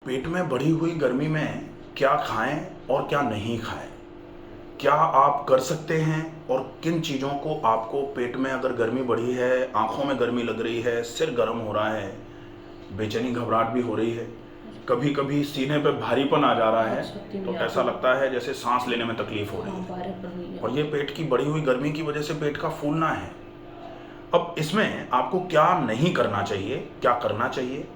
पेट में बढ़ी हुई गर्मी में क्या खाएं और क्या नहीं खाएं? क्या आप कर सकते हैं और किन चीज़ों को आपको पेट में अगर गर्मी बढ़ी है, आंखों में गर्मी लग रही है, सिर गर्म हो रहा है, बेचैनी घबराहट भी हो रही है, कभी कभी सीने पे भारीपन आ जा रहा है, तो ऐसा लगता है जैसे सांस लेने में तकलीफ हो रही है और ये पेट की बढ़ी हुई गर्मी की वजह से पेट का फूलना है। अब इसमें आपको क्या नहीं करना चाहिए, क्या करना चाहिए,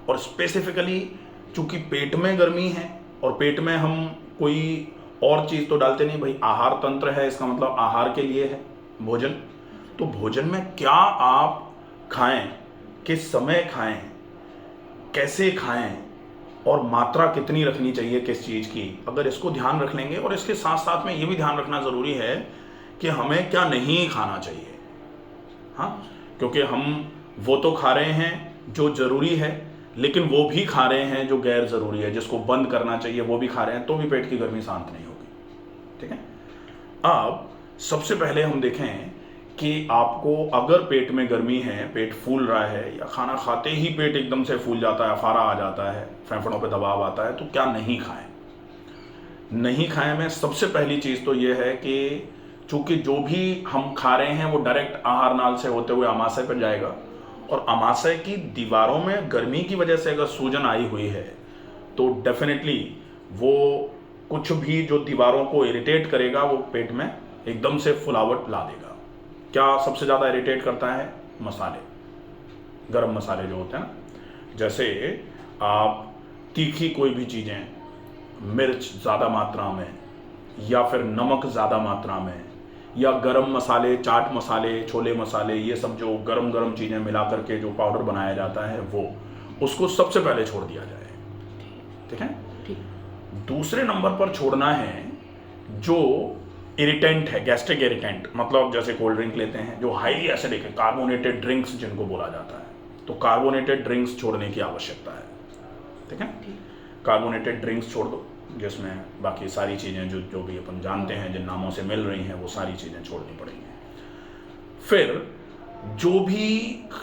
और स्पेसिफिकली चूंकि पेट में गर्मी है और पेट में हम कोई और चीज़ तो डालते नहीं भाई, आहार तंत्र है, इसका मतलब आहार के लिए है भोजन। तो भोजन में क्या आप खाएं, किस समय खाएं, कैसे खाएं और मात्रा कितनी रखनी चाहिए किस चीज़ की, अगर इसको ध्यान रख लेंगे। और इसके साथ साथ में ये भी ध्यान रखना ज़रूरी है कि हमें क्या नहीं खाना चाहिए। हाँ, क्योंकि हम वो तो खा रहे हैं जो ज़रूरी है, लेकिन वो भी खा रहे हैं जो गैर ज़रूरी है, जिसको बंद करना चाहिए वो भी खा रहे हैं, तो भी पेट की गर्मी शांत नहीं होगी। ठीक है। अब सबसे पहले हम देखें कि आपको अगर पेट में गर्मी है, पेट फूल रहा है या खाना खाते ही पेट एकदम से फूल जाता है, अफारा आ जाता है, फेफड़ों पे दबाव आता है, तो क्या नहीं खाएं। नहीं खाएं में सबसे पहली चीज़ तो ये है कि चूंकि जो भी हम खा रहे हैं वो डायरेक्ट आहार नाल से होते हुए आमाशय पर जाएगा, और आमाशय की दीवारों में गर्मी की वजह से अगर सूजन आई हुई है तो डेफिनेटली वो कुछ भी जो दीवारों को इरिटेट करेगा वो पेट में एकदम से फुलावट ला देगा। क्या सबसे ज़्यादा इरिटेट करता है? मसाले, गरम मसाले जो होते हैं ना, जैसे आप तीखी कोई भी चीज़ें, मिर्च ज़्यादा मात्रा में या फिर नमक ज़्यादा मात्रा में, या गरम मसाले, चाट मसाले, छोले मसाले, ये सब जो गरम गरम चीज़ें मिला करके जो पाउडर बनाया जाता है वो, उसको सबसे पहले छोड़ दिया जाए। ठीक है। दूसरे नंबर पर छोड़ना है जो इरिटेंट है, गैस्ट्रिक इरिटेंट, मतलब जैसे कोल्ड ड्रिंक लेते हैं जो हाईली एसिडिक है, कार्बोनेटेड ड्रिंक्स जिनको बोला जाता है, तो कार्बोनेटेड ड्रिंक्स छोड़ने की आवश्यकता है। ठीक है। कार्बोनेटेड ड्रिंक्स छोड़ दो, जिसमें बाकी सारी चीज़ें जो भी अपन जानते हैं, जिन नामों से मिल रही हैं, वो सारी चीज़ें छोड़नी पड़ेंगी। फिर जो भी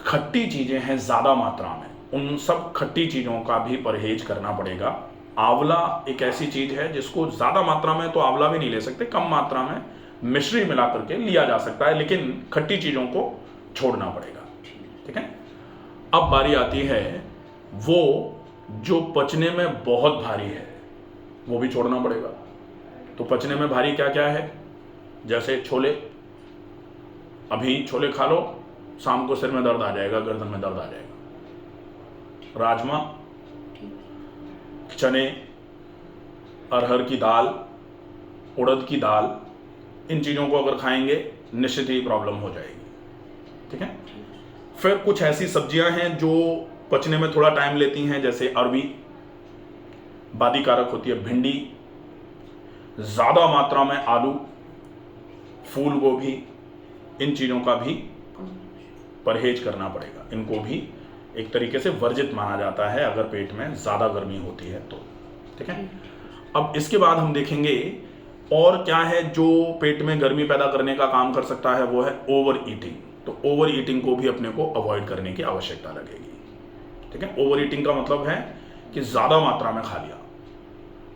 खट्टी चीज़ें हैं ज़्यादा मात्रा में, उन सब खट्टी चीज़ों का भी परहेज करना पड़ेगा। आंवला एक ऐसी चीज़ है जिसको ज़्यादा मात्रा में तो आंवला भी नहीं ले सकते, कम मात्रा में मिश्री मिला करके लिया जा सकता है, लेकिन खट्टी चीज़ों को छोड़ना पड़ेगा। ठीक है। अब बारी आती है वो जो पचने में बहुत भारी है, वो भी छोड़ना पड़ेगा। तो पचने में भारी क्या क्या है? जैसे छोले, अभी छोले खा लो, शाम को सिर में दर्द आ जाएगा, गर्दन में दर्द आ जाएगा। राजमा, चने, अरहर की दाल, उड़द की दाल, इन चीज़ों को अगर खाएंगे निश्चित ही प्रॉब्लम हो जाएगी। ठीक है। फिर कुछ ऐसी सब्जियां हैं जो पचने में थोड़ा टाइम लेती हैं, जैसे अरबी, बादिकारक होती है, भिंडी, ज़्यादा मात्रा में आलू, फूल गोभी, इन चीज़ों का भी परहेज करना पड़ेगा। इनको भी एक तरीके से वर्जित माना जाता है अगर पेट में ज़्यादा गर्मी होती है तो। ठीक है। अब इसके बाद हम देखेंगे और क्या है जो पेट में गर्मी पैदा करने का काम कर सकता है, वो है ओवर ईटिंग। तो ओवर ईटिंग को भी अपने को अवॉइड करने की आवश्यकता लगेगी। ठीक है। ओवर ईटिंग का मतलब है कि ज़्यादा मात्रा में खा लिया।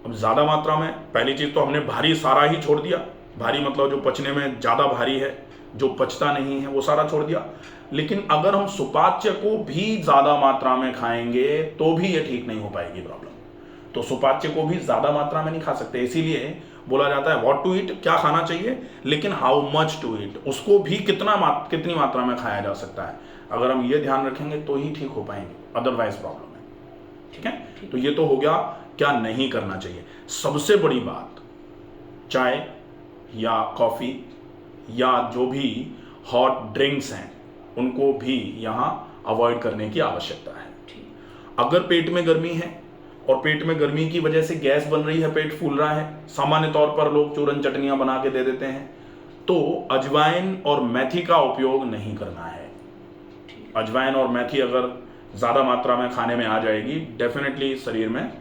अब ज़्यादा मात्रा में पहली चीज़ तो हमने भारी सारा ही छोड़ दिया, भारी मतलब जो पचने में ज़्यादा भारी है, जो पचता नहीं है, वो सारा छोड़ दिया। लेकिन अगर हम सुपाच्य को भी ज़्यादा मात्रा में खाएंगे तो भी ये ठीक नहीं हो पाएगी प्रॉब्लम। तो सुपाच्य को भी ज़्यादा मात्रा में नहीं खा सकते, इसीलिए बोला जाता है व्हाट टू ईट, क्या खाना चाहिए, लेकिन हाउ मच टू ईट, उसको भी कितनी मात्रा में खाया जा सकता है। अगर हम ये ध्यान रखेंगे तो ही ठीक हो पाएंगे, अदरवाइज प्रॉब्लम है। ठीक है। तो ये तो हो गया क्या नहीं करना चाहिए। सबसे बड़ी बात, चाय या कॉफ़ी या जो भी हॉट ड्रिंक्स हैं उनको भी यहाँ अवॉइड करने की आवश्यकता है। अगर पेट में गर्मी है और पेट में गर्मी की वजह से गैस बन रही है, पेट फूल रहा है, सामान्य तौर पर लोग चूरन चटनियाँ बना के दे देते हैं, तो अजवाइन और मेथी का उपयोग नहीं करना है। अजवाइन और मेथी अगर ज़्यादा मात्रा में खाने में आ जाएगी, डेफिनेटली शरीर में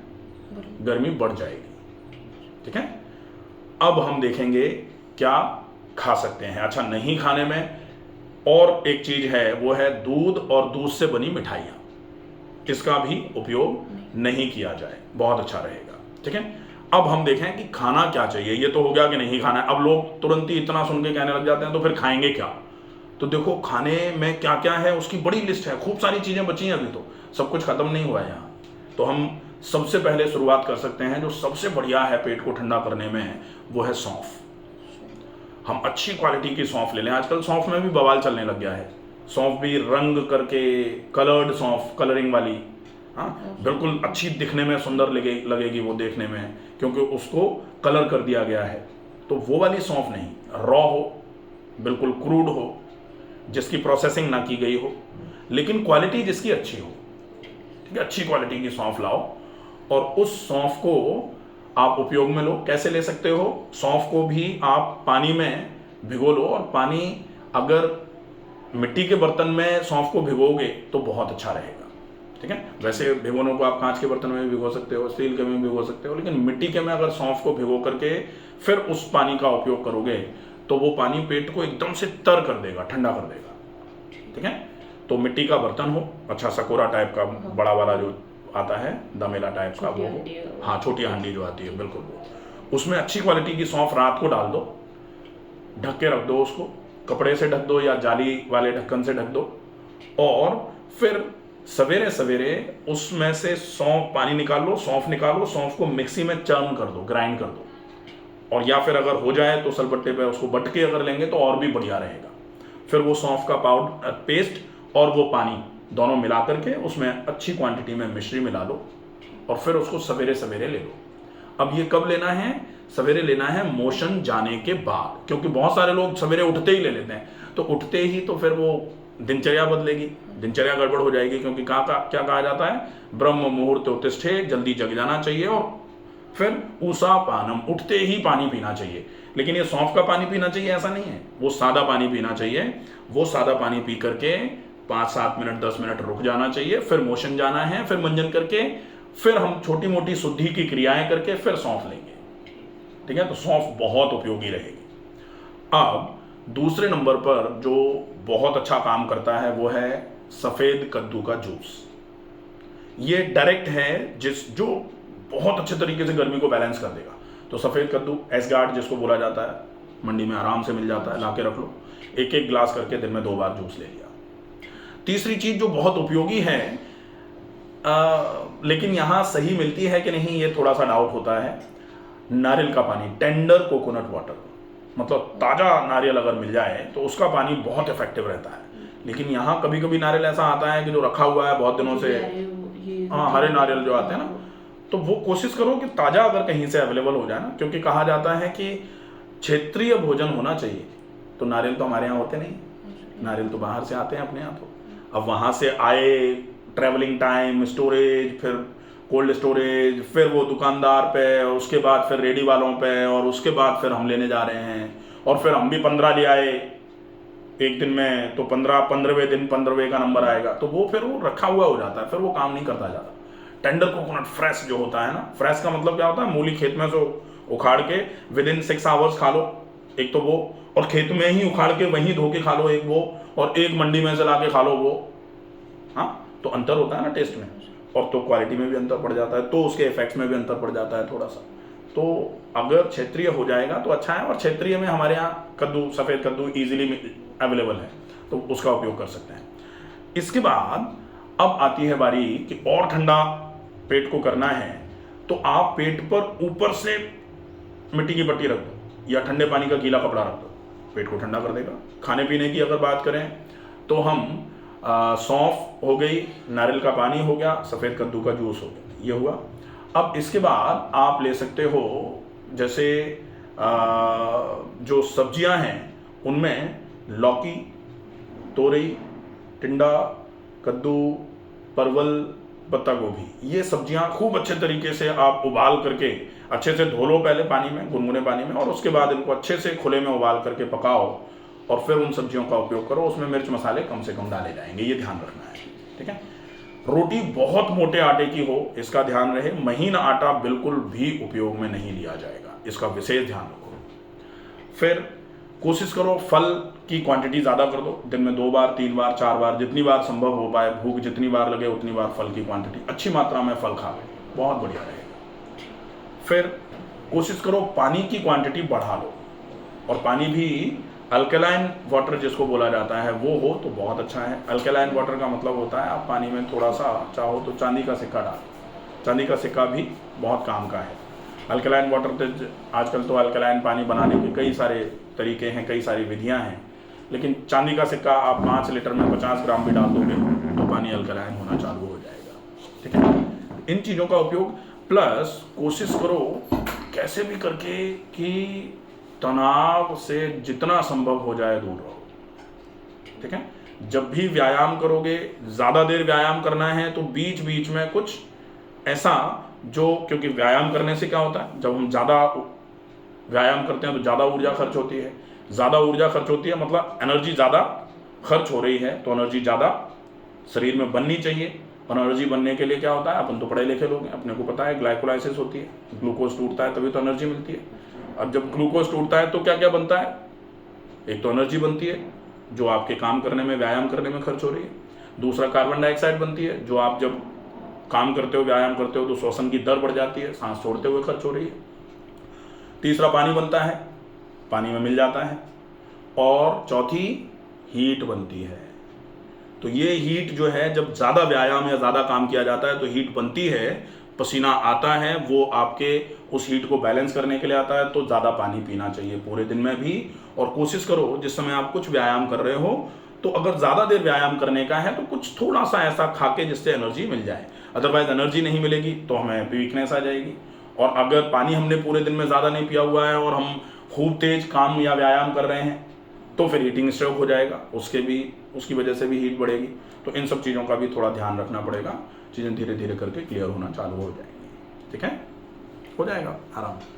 गर्मी बढ़ जाएगी। ठीक है। अब हम देखेंगे क्या खा सकते हैं। अच्छा, नहीं खाने में और एक चीज़ है, वो है दूध और दूध से बनी मिठाइयाँ, इसका भी उपयोग नहीं किया जाए, बहुत अच्छा रहेगा। ठीक है, अब हम देखें कि खाना क्या चाहिए। ये तो हो गया कि नहीं खाना है। अब लोग तुरंत ही इतना सुन के कहने लग जाते हैं तो फिर खाएंगे क्या। तो देखो खाने में क्या क्या है उसकी बड़ी लिस्ट है, खूब सारी चीज़ें बची हैं, अभी तो सब कुछ खत्म नहीं हुआ है यहाँ। तो हम सबसे पहले शुरुआत कर सकते हैं, जो सबसे बढ़िया है पेट को ठंडा करने में, वो है सौंफ। हम अच्छी क्वालिटी की सौंफ ले लें। आजकल सौंफ में भी बवाल चलने लग गया है। सौंफ भी रंग करके, कलर्ड सौंफ, कलरिंग वाली, हाँ, बिल्कुल अच्छी दिखने में सुंदर लगेगी वो देखने में, क्योंकि उसको कलर कर दिया गया है। तो वो वाली सौंफ नहीं, रॉ हो, बिल्कुल क्रूड हो, जिसकी प्रोसेसिंग ना की गई हो, लेकिन क्वालिटी जिसकी अच्छी हो। ठीक है, अच्छी क्वालिटी की सौंफ लाओ और उस सौंफ को आप उपयोग में लो। कैसे ले सकते हो? सौंफ को भी आप पानी में भिगो लो, और पानी अगर मिट्टी के बर्तन में सौंफ को भिगोगे तो बहुत अच्छा रहेगा। ठीक है, वैसे भिगोने को आप कांच के बर्तन में भी भिगो सकते हो, स्टील के में भी भिगो सकते हो, लेकिन मिट्टी के में अगर सौंफ को भिगो करके फिर उस पानी का उपयोग करोगे तो वो पानी पेट को एकदम से तर कर देगा, ठंडा कर देगा। ठीक है, तो मिट्टी का बर्तन हो, अच्छा सकोरा टाइप का, बड़ा वाला जो आता है, दमेला टाइप का वो हो, हाँ, छोटी हांडी जो आती है, बिल्कुल वो, उसमें अच्छी क्वालिटी की सौंफ रात को डाल दो, ढक के रख दो उसको, कपड़े से ढक दो या जाली वाले ढक्कन से ढक दो, और फिर सवेरे सवेरे उसमें से सौंफ पानी निकाल लो, सौंफ निकालो, सौंफ को मिक्सी में चर्न कर दो, ग्राइंड कर दो, और या फिर अगर हो जाए तो सलबट्टे पे उसको बट के अगर लेंगे तो और भी बढ़िया रहेगा। फिर वो सौंफ का पाउडर पेस्ट और वो पानी दोनों मिला करके उसमें अच्छी क्वांटिटी में मिश्री मिला लो, और फिर उसको सवेरे सवेरे ले लो। अब ये कब लेना है? सवेरे लेना है मोशन जाने के बाद, क्योंकि बहुत सारे लोग सवेरे उठते ही ले लेते हैं, तो उठते ही तो फिर वो दिनचर्या बदलेगी, दिनचर्या गड़बड़ हो जाएगी, क्योंकि क्या कहा जाता है, ब्रह्म मुहूर्त उत्तिष्ठे, जल्दी जग जाना चाहिए, और फिर ऊषा पानम, उठते ही पानी पीना चाहिए। लेकिन ये सौंफ का पानी पीना चाहिए ऐसा नहीं है, वो सादा पानी पीना चाहिए। वो सादा पानी पी करके 5-7 मिनट 10 मिनट रुक जाना चाहिए, फिर मोशन जाना है, फिर मंजन करके, फिर हम छोटी मोटी शुद्धि की क्रियाएं करके फिर सौंफ लेंगे। ठीक है, तो सौंफ बहुत उपयोगी रहेगी। अब दूसरे नंबर पर जो बहुत अच्छा काम करता है वो है सफेद कद्दू का जूस। ये डायरेक्ट है जो बहुत अच्छे तरीके से गर्मी को बैलेंस कर देगा। तो सफेद कद्दू, एसगार्ड जिसको बोला जाता है, मंडी में आराम से मिल जाता है, लाके रख लो, एक एक ग्लास करके दिन में 2 बार जूस ले लिया। तीसरी चीज जो बहुत उपयोगी है, लेकिन यहां सही मिलती है कि नहीं ये थोड़ा सा डाउट होता है, नारियल का पानी, टेंडर कोकोनट वाटर, मतलब ताजा नारियल अगर मिल जाए तो उसका पानी बहुत इफेक्टिव रहता है। लेकिन यहाँ कभी कभी नारियल ऐसा आता है कि जो रखा हुआ है बहुत दिनों से, हाँ, हरे नारियल जो आते हैं ना, तो वो कोशिश करो कि ताजा अगर कहीं से अवेलेबल हो जाए ना, क्योंकि कहा जाता है कि क्षेत्रीय भोजन होना चाहिए। तो नारियल तो हमारे यहाँ होते नहीं, नारियल तो बाहर से आते हैं अपने यहाँ। तो अब वहाँ से आए, ट्रैवलिंग टाइम, स्टोरेज, फिर कोल्ड स्टोरेज, फिर वो दुकानदार पे, उसके बाद फिर रेडी वालों पे, और उसके बाद फिर हम लेने जा रहे हैं, और फिर हम भी 15 ले आए एक दिन में, तो 15वें दिन 15वें का नंबर आएगा, तो वो फिर वो रखा हुआ हो जाता है, फिर वो काम नहीं करता ज़्यादा। टेंडर कोकोनट फ्रेश जो होता है ना, फ्रेश का मतलब क्या होता है, मूली खेत में से उखाड़ के विदिन 6 आवर्स खा लो एक तो वो, और खेत में ही उखाड़ के वहीं धो के खा लो एक वो, और एक मंडी में से ला के खा लो वो। हाँ, तो अंतर होता है ना टेस्ट में, और तो क्वालिटी में भी अंतर पड़ जाता है, तो उसके इफेक्ट्स में भी अंतर पड़ जाता है थोड़ा सा। तो अगर क्षेत्रीय हो जाएगा तो अच्छा है, और क्षेत्रीय में हमारे यहाँ कद्दू, सफ़ेद कद्दू ईजिली अवेलेबल है, तो उसका उपयोग कर सकते हैं। इसके बाद अब आती है बारी कि और ठंडा पेट को करना है, तो आप पेट पर ऊपर से मिट्टी की पट्टी रख दो या ठंडे पानी का गीला कपड़ा रख दो, पेट को ठंडा कर देगा। खाने पीने की अगर बात करें तो हम सौंफ हो गई, नारियल का पानी हो गया, सफ़ेद कद्दू का जूस हो गया, ये हुआ। अब इसके बाद आप ले सकते हो, जैसे जो सब्जियां हैं उनमें लौकी, तोरई, टिंडा, कद्दू, परवल, पत्ता गोभी, ये सब्जियां खूब अच्छे तरीके से आप उबाल करके अच्छे से धो लो पहले पानी में, गुनगुने पानी में, और उसके बाद इनको अच्छे से खुले में उबाल करके पकाओ, और फिर उन सब्जियों का उपयोग करो। उसमें मिर्च मसाले कम से कम डाले जाएंगे, ये ध्यान रखना है। ठीक है, रोटी बहुत मोटे आटे की हो, इसका ध्यान रहे। महीन आटा बिल्कुल भी उपयोग में नहीं लिया जाएगा, इसका विशेष ध्यान रखो। फिर कोशिश करो फल की क्वांटिटी ज़्यादा कर दो, दिन में 2 बार 3 बार 4 बार जितनी बार संभव हो पाए, भूख जितनी बार लगे उतनी बार फल की क्वांटिटी अच्छी मात्रा में फल खा ले, बहुत बढ़िया रहेगा। फिर कोशिश करो पानी की क्वांटिटी बढ़ा लो, और पानी भी अल्कलाइन वाटर जिसको बोला जाता है वो हो तो बहुत अच्छा है। अल्कलाइन वाटर का मतलब होता है आप पानी में थोड़ा सा चाहो तो चांदी का सिक्का डाल, चांदी का सिक्का भी बहुत काम का है। अल्कलाइन वाटर तो आजकल तो अल्कलाइन पानी बनाने के कई सारे तरीके हैं, कई सारी विधियां हैं, लेकिन चांदी का सिक्का आप 5 लीटर में 50 ग्राम भी डाल दोगे तो पानी अल्कलाइन होना चालू हो जाएगा। ठीक है, इन चीज़ों का उपयोग, प्लस कोशिश करो कैसे भी करके कि तनाव से जितना संभव हो जाए दूर रहो। ठीक है, जब भी व्यायाम करोगे, ज़्यादा देर व्यायाम करना है तो बीच बीच में कुछ ऐसा जो, क्योंकि व्यायाम करने से क्या होता है, जब हम ज़्यादा व्यायाम करते हैं तो ज़्यादा ऊर्जा खर्च होती है, ज़्यादा ऊर्जा खर्च होती है मतलब एनर्जी ज़्यादा खर्च हो रही है, तो एनर्जी ज़्यादा शरीर में बननी चाहिए। और एनर्जी बनने के लिए क्या होता है, अपन तो पढ़े लिखे लोग हैं, अपने को पता है ग्लाइकोलाइसिस होती है, ग्लूकोज टूटता है तभी तो एनर्जी मिलती है। अब जब ग्लूकोज टूटता है तो क्या क्या बनता है, एक तो एनर्जी बनती है जो आपके काम करने में, व्यायाम करने में खर्च हो रही है, दूसरा कार्बन डाइऑक्साइड बनती है जो आप जब काम करते हो, व्यायाम करते हो तो श्वसन की दर बढ़ जाती है, सांस छोड़ते हुए खर्च हो रही है, तीसरा पानी बनता है, पानी में मिल जाता है, और चौथी हीट बनती है। तो ये हीट जो है, जब ज़्यादा व्यायाम या ज़्यादा काम किया जाता है तो हीट बनती है, पसीना आता है, वो आपके उस हीट को बैलेंस करने के लिए आता है। तो ज़्यादा पानी पीना चाहिए पूरे दिन में भी, और कोशिश करो जिस समय आप कुछ व्यायाम कर रहे हो तो अगर ज़्यादा देर व्यायाम करने का है तो कुछ थोड़ा सा ऐसा खा के जिससे एनर्जी मिल जाए, अदरवाइज एनर्जी नहीं मिलेगी तो हमें वीकनेस आ जाएगी। और अगर पानी हमने पूरे दिन में ज़्यादा नहीं पिया हुआ है और हम खूब तेज काम या व्यायाम कर रहे हैं तो फिर हीटिंग स्ट्रोक हो जाएगा, उसकी वजह से भी हीट बढ़ेगी। तो इन सब चीज़ों का भी थोड़ा ध्यान रखना पड़ेगा, चीज़ें धीरे धीरे करके क्लियर होना चालू हो जाएंगी। ठीक है, हो जाएगा आराम।